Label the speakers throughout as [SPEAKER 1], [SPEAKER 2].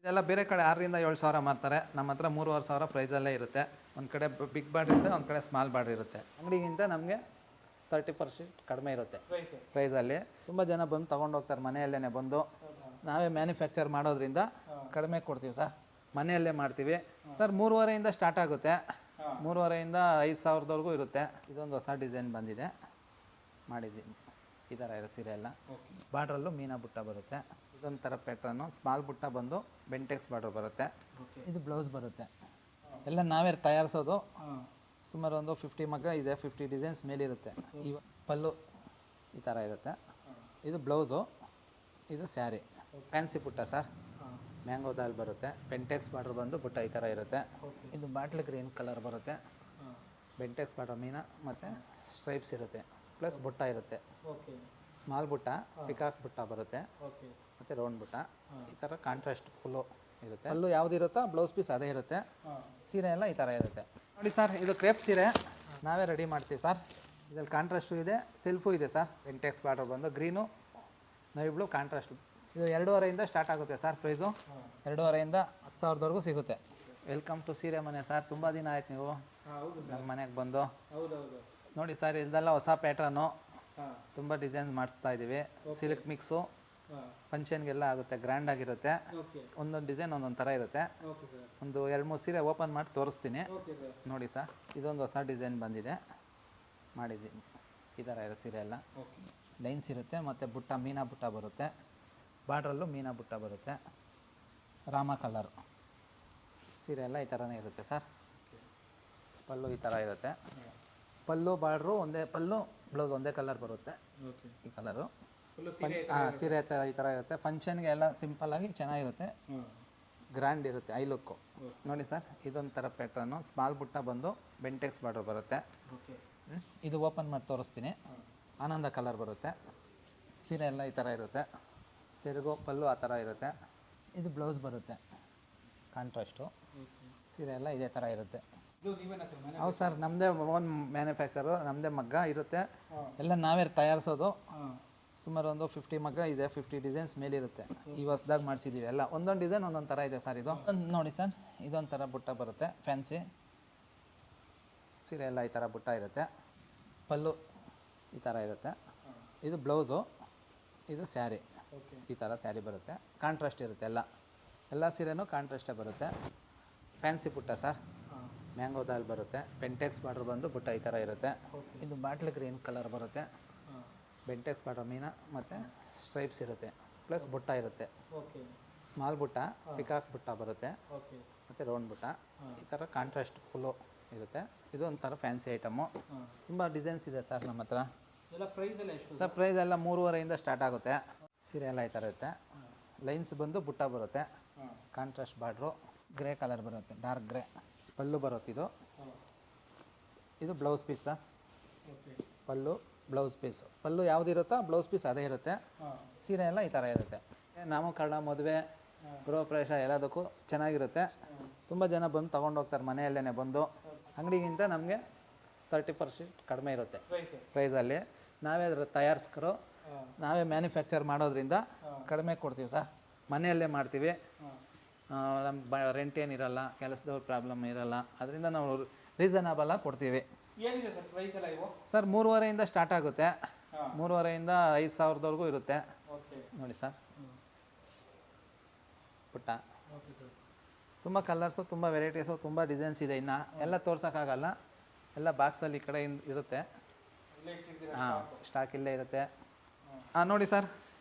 [SPEAKER 1] ಇದೆಲ್ಲ ಬೇರೆ ಕಡೆ 6,000-7,000 ಮಾರ್ತಾರೆ. ನಮ್ಮ ಹತ್ರ 3,500 ಪ್ರೈಸಲ್ಲೇ ಇರುತ್ತೆ. ಒಂದು ಕಡೆ ಬಿಗ್ ಬಾರ್ಡ್ರ್ ಇರುತ್ತೆ, ಒಂದು ಕಡೆ ಸ್ಮಾಲ್ ಬಾರ್ಡ್ರ್ ಇರುತ್ತೆ. ಅಂಗಡಿಗಿಂತ ನಮಗೆ 30% ಕಡಿಮೆ ಇರುತ್ತೆ ಪ್ರೈಸಲ್ಲಿ. ತುಂಬ ಜನ ಬಂದು ತೊಗೊಂಡು ಹೋಗ್ತಾರೆ ಮನೆಯಲ್ಲೇ ಬಂದು. ನಾವೇ ಮ್ಯಾನುಫ್ಯಾಕ್ಚರ್ ಮಾಡೋದ್ರಿಂದ ಕಡಿಮೆ ಕೊಡ್ತೀವಿ ಸರ್. ಮನೆಯಲ್ಲೇ ಮಾಡ್ತೀವಿ ಸರ್. 3,500ಯಿಂದ ಸ್ಟಾರ್ಟ್ ಆಗುತ್ತೆ. 3,500ಯಿಂದ 5,000ವರೆಗೂ ಇರುತ್ತೆ. ಇದೊಂದು ಹೊಸ ಡಿಸೈನ್ ಬಂದಿದೆ, ಮಾಡಿದ್ದೀನಿ. ಈ ಥರ ಇರೋ ಸೀರೆ ಎಲ್ಲ ಬಾರ್ಡ್ರಲ್ಲೂ ಮೀನಾ ಬುಟ್ಟ ಬರುತ್ತೆ. ಇದೊಂಥರ ಪ್ಯಾಟ್ರನ್ನು ಸ್ಮಾಲ್ ಬುಟ್ಟ ಬಂದು ಬೆಂಟೆಕ್ಸ್ ಬಾರ್ಡ್ರ್ ಬರುತ್ತೆ. ಇದು ಬ್ಲೌಸ್ ಬರುತ್ತೆ. ಎಲ್ಲ ನಾವೇ ತಯಾರಿಸೋದು. ಸುಮಾರು ಒಂದು 50 ಮಗ್ಗ ಇದೆ, 50 ಡಿಸೈನ್ಸ್ ಮೇಲಿರುತ್ತೆ. ಇವ ಪಲ್ಲು ಈ ಥರ ಇರುತ್ತೆ. ಇದು ಬ್ಲೌಸು, ಇದು ಸ್ಯಾರಿ. ಫ್ಯಾನ್ಸಿ ಬುಟ್ಟ ಸರ್. ಮ್ಯಾಂಗೋ ದಾಲ್ ಬರುತ್ತೆ. ಬೆಂಟೆಕ್ಸ್ ಬಾರ್ಡ್ರ್ ಬಂದು ಬುಟ್ಟ ಈ ಥರ ಇರುತ್ತೆ. ಇದು ಬಾಟ್ಲ್ ಗ್ರೀನ್ ಕಲರ್ ಬರುತ್ತೆ. ಬೆಂಟೆಕ್ಸ್ ಬಾರ್ಡ್ರ್ ಮೀನಾ ಮತ್ತು ಸ್ಟ್ರೈಪ್ಸ್ ಇರುತ್ತೆ, ಪ್ಲಸ್ ಬುಟ್ಟ ಇರುತ್ತೆ. ಸ್ಮಾಲ್ ಬುಟ್ಟ, ಪಿಕಾಕ್ ಬುಟ್ಟ ಬರುತ್ತೆ ಮತ್ತು ರೌಂಡ್ ಬುಟ್ಟ. ಈ ಥರ ಕಾಂಟ್ರಾಸ್ಟ್ ಫುಲ್ಲು ಇರುತ್ತೆ. ಅಲ್ಲೂ ಯಾವುದಿರುತ್ತೋ ಬ್ಲೌಸ್ ಪೀಸ್ ಅದೇ ಇರುತ್ತೆ. ಸೀರೆ ಎಲ್ಲ ಈ ಥರ ಇರುತ್ತೆ ನೋಡಿ ಸರ್. ಇದು ಕ್ರೇಪ್ ಸೀರೆ ನಾವೇ ರೆಡಿ ಮಾಡ್ತೀವಿ ಸರ್. ಇದರಲ್ಲಿ ಕಾಂಟ್ರಾಸ್ಟು ಇದೆ, ಸೆಲ್ಫು ಇದೆ ಸರ್. ಬೆಂಟೆಕ್ಸ್ ಬಾರ್ಡ್ರ್ ಬಂದು ಗ್ರೀನು, ನೈ ಬ್ಲೂ, ಕಾಂಟ್ರಾಸ್ಟು. ಇದು 2,500ಯಿಂದ ಸ್ಟಾರ್ಟ್ ಆಗುತ್ತೆ ಸರ್ ಪ್ರೈಸು. 2,500ಯಿಂದ 10,000ವರೆಗೂ ಸಿಗುತ್ತೆ. ವೆಲ್ಕಮ್ ಟು ಸೀರೆ ಮನೆ ಸರ್. ತುಂಬ ದಿನ ಆಯ್ತು ನೀವು ನಮ್ಮ ಮನೆಗೆ ಬಂದು. ನೋಡಿ ಸರ್, ಇದೆಲ್ಲ ಹೊಸ ಪ್ಯಾಟ್ರನ್ನು, ತುಂಬ ಡಿಸೈನ್ಸ್ ಮಾಡಿಸ್ತಾ ಇದ್ದೀವಿ. ಸಿಲ್ಕ್ ಮಿಕ್ಸು, ಫಂಕ್ಷನ್ಗೆಲ್ಲ ಆಗುತ್ತೆ, ಗ್ರ್ಯಾಂಡಾಗಿರುತ್ತೆ. ಒಂದೊಂದು ಡಿಸೈನ್ ಒಂದೊಂದು ಥರ ಇರುತ್ತೆ. ಒಂದು 2-3 ಸೀರೆ ಓಪನ್ ಮಾಡಿ ತೋರಿಸ್ತೀನಿ ನೋಡಿ ಸರ್. ಇದೊಂದು ಹೊಸ ಡಿಸೈನ್ ಬಂದಿದೆ, ಮಾಡಿದ್ದೀನಿ. ಈ ಥರ ಇರೋ ಸೀರೆ ಎಲ್ಲ ಲೈನ್ಸ್ ಇರುತ್ತೆ ಮತ್ತು ಬುಟ್ಟ ಮೀನಾ ಬುಟ್ಟ ಬರುತ್ತೆ. ಬಾರ್ಡ್ರಲ್ಲೂ ಮೀನಾ ಬುಟ್ಟ ಬರುತ್ತೆ. ರಾಮ ಕಲರ್ ಸೀರೆ ಎಲ್ಲ ಈ ಥರನೇ ಇರುತ್ತೆ ಸರ್. ಪಲ್ಲು ಈ ಥರ ಇರುತ್ತೆ. ಪಲ್ಲು ಬಾರ್ಡ್ರು ಒಂದೇ, ಪಲ್ಲು ಬ್ಲೌಸ್ ಒಂದೇ ಕಲರ್ ಬರುತ್ತೆ. ಈ ಕಲರು ಸೀರೆ ಈ ಥರ ಇರುತ್ತೆ. ಫಂಕ್ಷನ್ಗೆ ಎಲ್ಲ ಸಿಂಪಲ್ಲಾಗಿ ಚೆನ್ನಾಗಿರುತ್ತೆ, ಗ್ರ್ಯಾಂಡ್ ಇರುತ್ತೆ, ಐ ಲುಕ್ಕು. ನೋಡಿ ಸರ್, ಇದೊಂಥರ ಪ್ಯಾಟ್ರನ್ನು ಸ್ಮಾಲ್ ಬುಟ್ಟ ಬಂದು ಬೆಂಟೆಕ್ಸ್ ಬಾರ್ಡ್ರ್ ಬರುತ್ತೆ. ಇದು ಓಪನ್ ಮಾಡಿ ತೋರಿಸ್ತೀನಿ. ಆನಂದ ಕಲರ್ ಬರುತ್ತೆ. ಸೀರೆ ಎಲ್ಲ ಈ ಥರ ಇರುತ್ತೆ. ಸೆರಗು ಪಲ್ಲು ಆ ಥರ ಇರುತ್ತೆ. ಇದು ಬ್ಲೌಸ್ ಬರುತ್ತೆ, ಕಾಂಟ್ರಾಸ್ಟು. ಸೀರೆ ಎಲ್ಲ ಇದೇ ಥರ ಇರುತ್ತೆ. ಹೌದು ಸರ್, ನಮ್ಮದೇ ಓನ್ ಮ್ಯಾನುಫ್ಯಾಕ್ಚರು, ನಮ್ಮದೇ ಮಗ್ಗ ಇರುತ್ತೆ. ಎಲ್ಲ ನಾವೇ ತಯಾರಿಸೋದು. ಸುಮಾರು ಒಂದು 50 ಮಗ್ಗ ಇದೆ, 50 ಡಿಸೈನ್ಸ್ ಮೇಲಿರುತ್ತೆ. ಈ ಹೊಸ್ದಾಗಿ ಮಾಡಿಸಿದ್ದೀವಿ ಎಲ್ಲ. ಒಂದೊಂದು ಡಿಸೈನ್ ಒಂದೊಂದು ಥರ ಇದೆ ಸರ್. ಇದು ನೋಡಿ ಸರ್, ಇದೊಂಥರ ಬುಟ್ಟ ಬರುತ್ತೆ, ಫ್ಯಾನ್ಸಿ ಸೀರೆ ಎಲ್ಲ ಈ ಥರ ಬುಟ್ಟ ಇರುತ್ತೆ. ಪಲ್ಲು ಈ ಥರ ಇರುತ್ತೆ. ಇದು ಬ್ಲೌಸು, ಇದು ಸ್ಯಾರಿ. ಈ ಥರ ಸ್ಯಾರಿ ಬರುತ್ತೆ. ಕಾಂಟ್ರಾಸ್ಟ್ ಇರುತ್ತೆ. ಎಲ್ಲ ಸೀರೆನೂ ಕಾಂಟ್ರಾಸ್ಟೇ ಬರುತ್ತೆ. ಫ್ಯಾನ್ಸಿ ಬುಟ್ಟ ಸರ್. ಮ್ಯಾಂಗೋ ದಾಲ್ ಬರುತ್ತೆ. ಬೆಂಟೆಕ್ಸ್ ಬಾರ್ಡ್ರ್ ಬಂದು ಬುಟ್ಟ ಈ ಥರ ಇರುತ್ತೆ. ಇದು ಬಾಟ್ಲ್ ಗ್ರೀನ್ ಕಲರ್ ಬರುತ್ತೆ. ಬೆಂಟೆಕ್ಸ್ ಬಾರ್ಡ್ರ್ ಮೀನಾ ಮತ್ತು ಸ್ಟ್ರೈಪ್ಸ್ ಇರುತ್ತೆ, ಪ್ಲಸ್ ಬುಟ್ಟ ಇರುತ್ತೆ. ಸ್ಮಾಲ್ ಬುಟ್ಟ, ಪಿಕಾಕ್ ಬುಟ್ಟ ಬರುತ್ತೆ ಮತ್ತು ರೌಂಡ್ ಬುಟ್ಟ. ಈ ಥರ ಕಾಂಟ್ರಾಸ್ಟ್ ಫುಲ್ಲು ಇರುತ್ತೆ. ಇದು ಒಂಥರ ಫ್ಯಾನ್ಸಿ ಐಟಮು. ತುಂಬ ಡಿಸೈನ್ಸ್ ಇದೆ ಸರ್ ನಮ್ಮ ಹತ್ರ. ಸರ್ ಪ್ರೈಸ್ ಎಲ್ಲ 3,500ಯಿಂದ ಸ್ಟಾರ್ಟ್ ಆಗುತ್ತೆ. ಸೀರೆ ಎಲ್ಲ ಈ ಥರ ಇರುತ್ತೆ. ಲೈನ್ಸ್ ಬಂದು ಬುಟ್ಟ ಬರುತ್ತೆ. ಕಾಂಟ್ರಾಸ್ಟ್ ಬಾರ್ಡ್ರು, ಗ್ರೇ ಕಲರ್ ಬರುತ್ತೆ, ಡಾರ್ಕ್ ಗ್ರೇ. ಪಲ್ಲು ಬರುತ್ತೆ. ಇದು ಬ್ಲೌಸ್ ಪೀಸ್ ಸರ್. ಪಲ್ಲು ಬ್ಲೌಸ್ ಪೀಸು. ಪಲ್ಲು ಯಾವುದಿರುತ್ತೋ ಬ್ಲೌಸ್ ಪೀಸ್ ಅದೇ ಇರುತ್ತೆ. ಸೀರೆ ಎಲ್ಲ ಈ ಥರ ಇರುತ್ತೆ. ನಾಮಕರಣ, ಮದುವೆ, ಗೃಹ ಪ್ರವೇಶ ಎಲ್ಲದಕ್ಕೂ ಚೆನ್ನಾಗಿರುತ್ತೆ. ತುಂಬ ಜನ ಬಂದು ತೊಗೊಂಡು ಹೋಗ್ತಾರೆ ಮನೆಯಲ್ಲೇ ಬಂದು. ಅಂಗಡಿಗಿಂತ ನಮಗೆ 30% ಕಡಿಮೆ ಇರುತ್ತೆ ಪ್ರೈಸಲ್ಲಿ. ನಾವೇ ಅದರ ತಯಾರಿಸ್ಕರು, ನಾವೇ ಮ್ಯಾನುಫ್ಯಾಕ್ಚರ್ ಮಾಡೋದ್ರಿಂದ ಕಡಿಮೆ ಕೊಡ್ತೀವಿ ಸರ್. ಮನೆಯಲ್ಲೇ ಮಾಡ್ತೀವಿ. ನಮ್ಮ ರೆಂಟ್ ಏನಿರಲ್ಲ, ಕೆಲಸದವ್ರ ಪ್ರಾಬ್ಲಮ್ ಇರಲ್ಲ. ಅದರಿಂದ ನಾವು ರೀಸನಬಲಾಗಿ ಕೊಡ್ತೀವಿ. ಸರ್ 3,500ಯಿಂದ ಸ್ಟಾರ್ಟ್ ಆಗುತ್ತೆ. 3,500ಯಿಂದ 5,000ವರೆಗೂ ಇರುತ್ತೆ ನೋಡಿ ಸರ್. ಪುಟ್ಟ ತುಂಬ ಕಲರ್ಸು, ತುಂಬ ವೆರೈಟೀಸು, ತುಂಬ ಡಿಸೈನ್ಸ್ ಇದೆ. ಇನ್ನು ಎಲ್ಲ ತೋರ್ಸೋಕ್ಕಾಗಲ್ಲ. ಎಲ್ಲ ಬಾಕ್ಸಲ್ಲಿ ಈ ಕಡೆ ಇರುತ್ತೆ. ಸ್ಟಾಕ್ ಇಲ್ಲೇ ಇರುತ್ತೆ. ನೋಡಿ ಸರ್,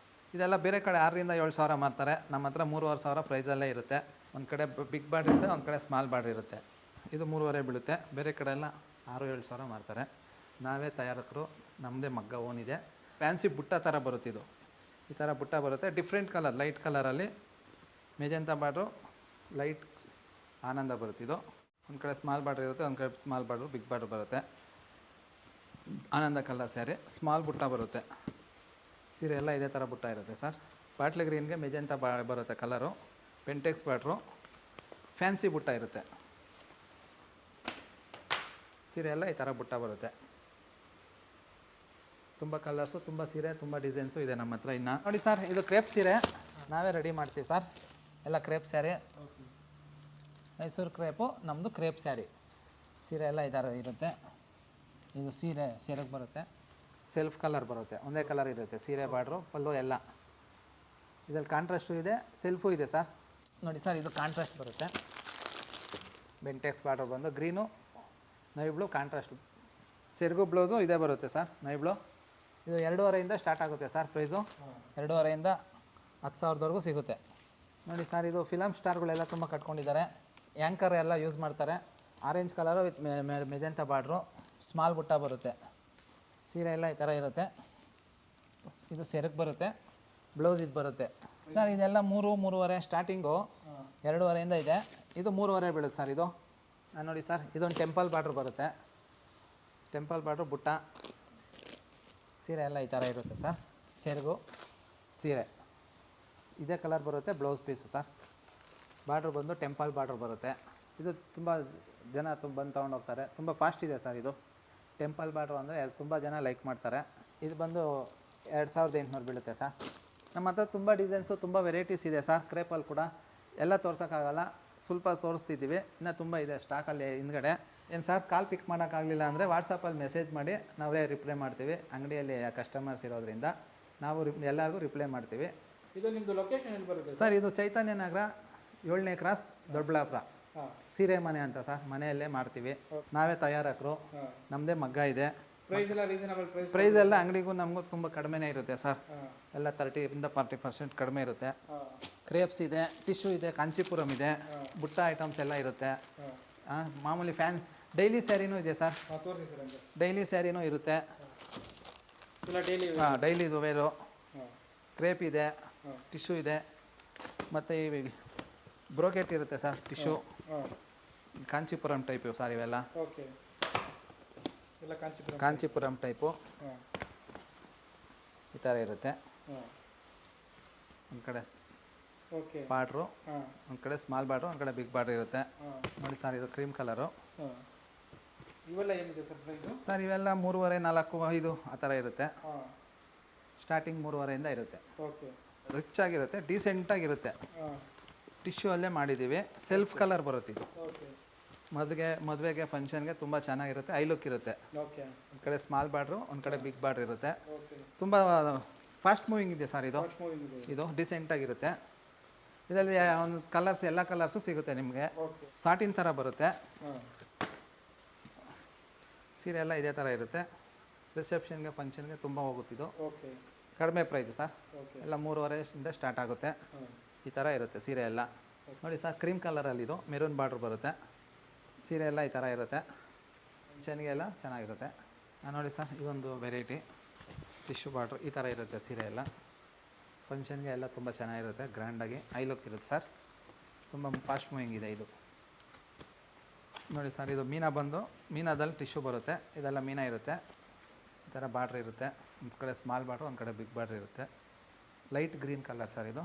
[SPEAKER 1] ಇದೆಲ್ಲ ಬೇರೆ ಕಡೆ 6,000-7,000 ಮಾರ್ತಾರೆ. ನಮ್ಮ ಹತ್ರ 3,500 ಪ್ರೈಸಲ್ಲೇ ಇರುತ್ತೆ. ಒಂದು ಕಡೆ ಬಿಗ್ ಬಾರ್ಡ್ರ್ ಇರುತ್ತೆ, ಒಂದು ಕಡೆ ಸ್ಮಾಲ್ ಬಾರ್ಡ್ರ್ ಇರುತ್ತೆ. ಇದು 3,500 ಬೀಳುತ್ತೆ. ಬೇರೆ ಕಡೆ ಎಲ್ಲ 6,000-7,000 ಮಾರ್ತಾರೆ. ನಾವೇ ತಯಾರಕರು, ನಮ್ಮದೇ ಮಗ್ಗ ಓನಿದೆ. ಫ್ಯಾನ್ಸಿ ಬುಟ್ಟ ಥರ ಬರುತ್ತೆ. ಇದು ಈ ಥರ ಬುಟ್ಟ ಬರುತ್ತೆ. ಡಿಫ್ರೆಂಟ್ ಕಲರ್, ಲೈಟ್ ಕಲರಲ್ಲಿ ಮೆಜೆಂತಾ ಬಾರ್ಡ್ರು, ಲೈಟ್ ಆನಂದ ಬರುತ್ತೆ. ಇದು ಒಂದು ಕಡೆ ಸ್ಮಾಲ್ ಬಾರ್ಡ್ರ್ ಇರುತ್ತೆ, ಒಂದು ಕಡೆ ಸ್ಮಾಲ್ ಬಾರ್ಡ್ರು, ಬಿಗ್ ಬಾರ್ಡ್ರ್ ಬರುತ್ತೆ. ಆನಂದ ಕಲರ್ ಸ್ಯಾರಿ, ಸ್ಮಾಲ್ ಬುಟ್ಟ ಬರುತ್ತೆ. ಸೀರೆ ಎಲ್ಲ ಇದೇ ಥರ ಬುಟ್ಟ ಇರುತ್ತೆ ಸರ್. ಬಾಟ್ಲಿ ಗ್ರೀನ್ಗೆ ಮೆಜೆಂತಾ ಬರುತ್ತೆ ಕಲರು. ಬೆಂಟೆಕ್ಸ್ ಬಾರ್ಡ್ರು, ಫ್ಯಾನ್ಸಿ ಬುಟ್ಟ ಇರುತ್ತೆ. ಸೀರೆ ಎಲ್ಲ ಈ ಥರ ಬುಟ್ಟ ಬರುತ್ತೆ. ತುಂಬ ಕಲರ್ಸು, ತುಂಬ ಸೀರೆ, ತುಂಬ ಡಿಸೈನ್ಸು ಇದೆ ನಮ್ಮ ಹತ್ರ. ಇನ್ನು ನೋಡಿ ಸರ್, ಇದು ಕ್ರೇಪ್ ಸೀರೆ ನಾವೇ ರೆಡಿ ಮಾಡ್ತೀವಿ ಸರ್. ಎಲ್ಲ crepe sari,
[SPEAKER 2] okay.
[SPEAKER 1] Mysuru crepe ನಮ್ಮದು ಕ್ರೇಪ್ ಸ್ಯಾರಿ. ಸೀರೆ ಎಲ್ಲ ಇದಾರೆ ಇರುತ್ತೆ. ಇದು ಸೀರೆಗೆ ಬರುತ್ತೆ, ಸೆಲ್ಫ್ ಕಲರ್ ಬರುತ್ತೆ, ಒಂದೇ ಕಲರ್ ಇರುತ್ತೆ ಸೀರೆ ಬಾರ್ಡ್ರು ಪಲ್ಲು ಎಲ್ಲ. ಇದರಲ್ಲಿ ಕಾಂಟ್ರಾಸ್ಟು ಇದೆ, ಸೆಲ್ಫು ಇದೆ ಸರ್. ನೋಡಿ ಸರ್, ಇದು ಕಾಂಟ್ರಾಸ್ಟ್ ಬರುತ್ತೆ. ಬೆಂಟೆಕ್ಸ್ ಬಾರ್ಡ್ರ್ ಬಂದು ಗ್ರೀನು ನೈ ಬ್ಲೂ ಕಾಂಟ್ರಾಸ್ಟು. ಸೆರಗು ಬ್ಲೌಸು ಇದೇ ಬರುತ್ತೆ ಸರ್, ನೈ ಬ್ಲೂ. ಇದು 2,500 ಸ್ಟಾರ್ಟ್ ಆಗುತ್ತೆ ಸರ್ ಪ್ರೈಸು. 2,500 10,000ವರೆಗೂ ಸಿಗುತ್ತೆ. ನೋಡಿ ಸರ್, ಇದು ಫಿಲಮ್ ಸ್ಟಾರ್ಗಳೆಲ್ಲ ತುಂಬ ಕಟ್ಕೊಂಡಿದ್ದಾರೆ. ಆ್ಯಂಕರ್ ಎಲ್ಲ ಯೂಸ್ ಮಾಡ್ತಾರೆ. Orange colour with magenta border, small ಬುಟ್ಟ ಬರುತ್ತೆ. ಸೀರೆ ಎಲ್ಲ ಈ ಥರ ಇರುತ್ತೆ. ಇದು ಸೆರಗು ಬರುತ್ತೆ, ಬ್ಲೌಸ್ ಇದು ಬರುತ್ತೆ ಸರ್. ಇದೆಲ್ಲ 3-3.5 ಸ್ಟಾರ್ಟಿಂಗು 2,500 ಇದೆ. ಇದು 3,500 ಬೀಳುತ್ತೆ ಸರ್. ಇದು ನೋಡಿ ಸರ್, ಇದೊಂದು ಟೆಂಪಲ್ ಬಾರ್ಡ್ರ್ ಬರುತ್ತೆ. ಟೆಂಪಲ್ ಬಾರ್ಡ್ರು ಬುಟ್ಟ, ಸೀರೆ ಎಲ್ಲ ಈ ಥರ ಇರುತ್ತೆ ಸರ್. ಸೆರಗು ಸೀರೆ ಇದೇ ಕಲರ್ ಬರುತ್ತೆ. Blouse piece sir. ಬಾರ್ಡ್ರ್ ಬಂದು ಟೆಂಪಲ್ ಬಾರ್ಡ್ರ್ ಬರುತ್ತೆ. ಇದು ತುಂಬ ಜನ ಬಂದು ತೊಗೊಂಡೋಗ್ತಾರೆ. ತುಂಬ ಫಾಸ್ಟ್ ಇದೆ ಸರ್ ಇದು. ಟೆಂಪಲ್ ಬಾರ್ಡ್ರ್ ಅಂದರೆ ತುಂಬ ಜನ ಲೈಕ್ ಮಾಡ್ತಾರೆ. ಇದು ಬಂದು 2,800 ಬೀಳುತ್ತೆ ಸರ್. ನಮ್ಮ ಹತ್ರ ತುಂಬ ಡಿಸೈನ್ಸು, ತುಂಬ ವೆರೈಟೀಸ್ ಇದೆ ಸರ್. ಕ್ರೇಪಲ್ಲಿ ಕೂಡ ಎಲ್ಲ ತೋರ್ಸೋಕ್ಕಾಗಲ್ಲ, ಸ್ವಲ್ಪ ತೋರಿಸ್ತಿದ್ದೀವಿ. ಇನ್ನೂ ತುಂಬ ಇದೆ ಸ್ಟಾಕಲ್ಲಿ ಹಿಂದ್ಗಡೆ. ಏನು ಸರ್, ಕಾಲ್ ಪಿಕ್ ಮಾಡೋಕ್ಕಾಗಲಿಲ್ಲ ಅಂದರೆ ವಾಟ್ಸಪ್ಪಲ್ಲಿ ಮೆಸೇಜ್ ಮಾಡಿ ನಾವೇ ರಿಪ್ಲೈ ಮಾಡ್ತೀವಿ. ಅಂಗಡಿಯಲ್ಲಿ ಕಸ್ಟಮರ್ಸ್ ಇರೋದ್ರಿಂದ ನಾವು ಎಲ್ಲರಿಗೂ ರಿಪ್ಲೈ ಮಾಡ್ತೀವಿ.
[SPEAKER 2] ಇದು ನಿಮ್ಮದು ಲೊಕೇಶನ್ ಎಲ್ಲಿ ಬರುತ್ತೆ
[SPEAKER 1] ಸರ್? ಇದು ಚೈತನ್ಯ ನಗರ 7ನೇ ಕ್ರಾಸ್, ದೊಡ್ಡಬಳ್ಳಾಪುರ. ಸೀರೆ ಮನೆ ಅಂತ ಸರ್. ಮನೆಯಲ್ಲೇ ಮಾಡ್ತೀವಿ, ನಾವೇ ತಯಾರಕರು, ನಮ್ಮದೇ ಮಗ್ಗ ಇದೆ.
[SPEAKER 2] ಪ್ರೈಸ್ ಎಲ್ಲ ರೀಸನಬಲ್
[SPEAKER 1] ಪ್ರೈಸ್ ಎಲ್ಲ ಅಂಗಡಿಗೂ ನಮಗೂ ತುಂಬ ಕಡಿಮೆನೇ ಇರುತ್ತೆ ಸರ್. ಎಲ್ಲ 30-40% ಕಡಿಮೆ ಇರುತ್ತೆ. ಕ್ರೇಪ್ಸ್ ಇದೆ, ಟಿಶ್ಯೂ ಇದೆ, ಕಾಂಚೀಪುರಂ ಇದೆ, ಬುಟ್ಟ ಐಟಮ್ಸ್ ಎಲ್ಲ ಇರುತ್ತೆ. ಮಾಮೂಲಿ ಡೈಲಿ ಸ್ಯಾರಿನೂ ಇದೆ ಸರ್.
[SPEAKER 2] ತೋರಿಸಿ ಸರ್ ಹಂಗೆ.
[SPEAKER 1] ಡೈಲಿ ಸ್ಯಾರಿನೂ ಇರುತ್ತೆ. ಡೈಲಿ ವೇರು ಕ್ರೇಪ್ ಇದೆ, ಟಿಶ್ಯೂ ಇದೆ, ಮತ್ತು ಈ ಬ್ರೋಕೆಟ್ ಇರುತ್ತೆ sir. Tissue Kanchipuram type sir ಇವೆಲ್ಲ.
[SPEAKER 2] ಓಕೆ, ಎಲ್ಲ
[SPEAKER 1] ಕಾಂಚೀಪುರಂ ಟೈಪು ಈ ಥರ ಇರುತ್ತೆ. ಒಂದು ಕಡೆ ಬಾರ್ಡ್ರು, ಒಂದು ಕಡೆ ಸ್ಮಾಲ್ ಬಾರ್ಡ್ರು, ಒಂದು ಕಡೆ ಬಿಗ್ ಬಾರ್ಡ್ರ್ ಇರುತ್ತೆ. ನೋಡಿ ಸರ್, ಇದು ಕ್ರೀಮ್ ಕಲರು.
[SPEAKER 2] ಇವೆಲ್ಲ ಏನಿದೆ ಸರ್ ಪ್ರೈಸು?
[SPEAKER 1] ಸರ್ ಇವೆಲ್ಲ 3,500, 4,500 ಆ ಥರ ಇರುತ್ತೆ. ಸ್ಟಾರ್ಟಿಂಗ್ 3,500 ಇರುತ್ತೆ.
[SPEAKER 2] ಓಕೆ,
[SPEAKER 1] ರಿಚ್ ಆಗಿರುತ್ತೆ, ಡೀಸೆಂಟಾಗಿರುತ್ತೆ. ಟಿಶ್ಯೂ ಅಲ್ಲೇ ಮಾಡಿದ್ದೀವಿ. ಸೆಲ್ಫ್ ಕಲರ್ ಬರುತ್ತೆ ಇದು. ಮದುವೆಗೆ ಫಂಕ್ಷನ್ಗೆ ತುಂಬ ಚೆನ್ನಾಗಿರುತ್ತೆ. ಐ ಲುಕ್ ಇರುತ್ತೆ. ಒಂದು ಕಡೆ ಸ್ಮಾಲ್ ಬಾರ್ಡ್ರು, ಒಂದು ಕಡೆ ಬಿಗ್ ಬಾರ್ಡ್ರ್ ಇರುತ್ತೆ. ತುಂಬ ಫಾಸ್ಟ್ ಮೂವಿಂಗ್ ಇದೆ ಸರ್ ಇದು. ಇದು ಡಿಸೆಂಟಾಗಿರುತ್ತೆ. ಇದರಲ್ಲಿ ಒಂದು ಕಲರ್ಸ್, ಎಲ್ಲ ಕಲರ್ಸು ಸಿಗುತ್ತೆ ನಿಮಗೆ. ಸಾಟಿನ್ ಥರ ಬರುತ್ತೆ. ಸೀರೆ ಎಲ್ಲ ಇದೇ ಥರ ಇರುತ್ತೆ. ರಿಸೆಪ್ಷನ್ಗೆ ಫಂಕ್ಷನ್ಗೆ ತುಂಬ ಹೋಗುತ್ತಿದ್ದು. ಕಡಿಮೆ ಪ್ರೈಸ್ ಸರ್. ಎಲ್ಲ 3,500 ಸ್ಟಾರ್ಟ್ ಆಗುತ್ತೆ. ಈ ಥರ ಇರುತ್ತೆ ಸೀರೆ ಎಲ್ಲ. ನೋಡಿ ಸರ್, ಕ್ರೀಮ್ ಕಲರಲ್ಲಿ ಇದು ಮೆರೂನ್ ಬಾರ್ಡ್ರ್ ಬರುತ್ತೆ. ಸೀರೆ ಎಲ್ಲ ಈ ಥರ ಇರುತ್ತೆ. ಫಂಕ್ಷನ್ಗೆ ಎಲ್ಲ ಚೆನ್ನಾಗಿರುತ್ತೆ. ನೋಡಿ ಸರ್, ಇದೊಂದು ವೆರೈಟಿ ಟಿಶ್ಯೂ ಬಾರ್ಡ್ರ್ ಈ ಥರ ಇರುತ್ತೆ ಸೀರೆ ಎಲ್ಲ. ಫಂಕ್ಷನ್ಗೆ ಎಲ್ಲ ತುಂಬ ಚೆನ್ನಾಗಿರುತ್ತೆ, ಗ್ರ್ಯಾಂಡಾಗಿ ಐ ಲುಕ್ ಇರುತ್ತೆ ಸರ್. ತುಂಬ ಫಾಸ್ಟ್ ಮೂವಿಂಗ್ ಇದೆ ಇದು. ನೋಡಿ ಸರ್, ಇದು ಮೀನಾದಲ್ಲಿ ಟಿಶ್ಯೂ ಬರುತ್ತೆ. ಇದೆಲ್ಲ ಮೀನಾ ಇರುತ್ತೆ. ಈ ಥರ ಬಾರ್ಡ್ರ್ ಇರುತ್ತೆ. ಒಂದು ಕಡೆ ಸ್ಮಾಲ್ ಬಾರ್ಡ್ರು, ಒಂದು ಕಡೆ ಬಿಗ್ ಬಾರ್ಡ್ರ್ ಇರುತ್ತೆ. ಲೈಟ್ ಗ್ರೀನ್ ಕಲರ್ ಸರ್ ಇದು.